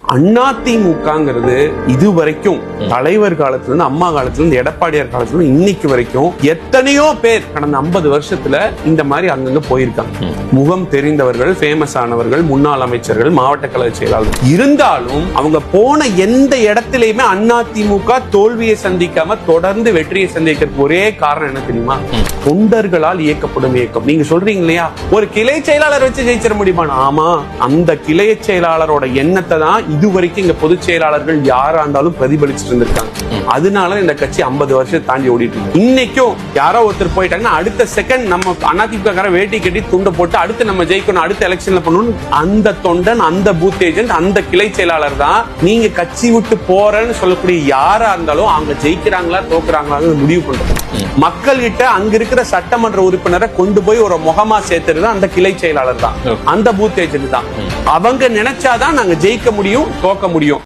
அதிமுகங்கிறது இது வரைக்கும் தலைவர் காலத்துல இருந்து அம்மா காலத்துல இருந்து எடப்பாடியார் காலத்துல இருந்து இன்னைக்கு வரைக்கும் எத்தனையோ பேர் கடந்த 50 வருஷத்துல இந்த மாதிரி அங்கங்க போயிருக்காங்க. முகம் தெரிந்தவர்கள், ஃபேமஸ் ஆனவர்கள், முன்னாள் அமைச்சர்கள், மாவட்ட கழக செயலாளர் இருந்தாலும் அவங்க போன எந்த இடத்திலையுமே அதிமுக தோல்வியை சந்திக்காம தொடர்ந்து வெற்றியை சந்திக்கிறதுக்கு ஒரே காரணம் என்ன தெரியுமா? தொண்டர்களால் இயக்கப்படும் இயக்கம். நீங்க சொல்றீங்க இல்லையா, ஒரு கிளை செயலாளர் வச்சு ஜெயிச்சிட முடியுமா? ஆமா, அந்த கிளை செயலாளரோட எண்ணத்தை தான் இதுவரைக்கும் இங்க பொதுச் செயலாளர்கள் யாரா இருந்தாலும் பிரதிபலிச்சுட்டு இருந்திருக்காங்க. அதனால இந்த கட்சி 50 வருஷம் தாண்டி ஓடிட்டு இருக்கு. இன்னைக்கும் யாரோ ஒருத்தர் போயிட்டாங்கன்னா அடுத்த செகண்ட் நம்ம அதிமுக வேட்டி கட்டி துண்டை போட்டு அடுத்து நம்ம ஜெயிக்கணும், அடுத்த எலெக்ஷன்ல பண்ணணும். அந்த தொண்டன், அந்த பூத் ஏஜென்ட், அந்த கிளை செயலாளர் தான் நீங்க கட்சி விட்டு போறேன்னு சொல்லக்கூடிய யாரா இருந்தாலும் அவங்க ஜெயிக்கிறாங்களா தோக்குறாங்களா முடிவு பண்றது. மக்கள் கிட்ட அங்க இருக்கிற சட்டமன்ற உறுப்பினரை கொண்டு போய் ஒரு முகமா சேர்த்துறது அந்த கிளை செயலாளர் தான், அந்த பூத் ஏஜென்ட் தான். அவங்க நினைச்சாதான் நாங்க ஜெயிக்க முடியும், தோக்க முடியும்.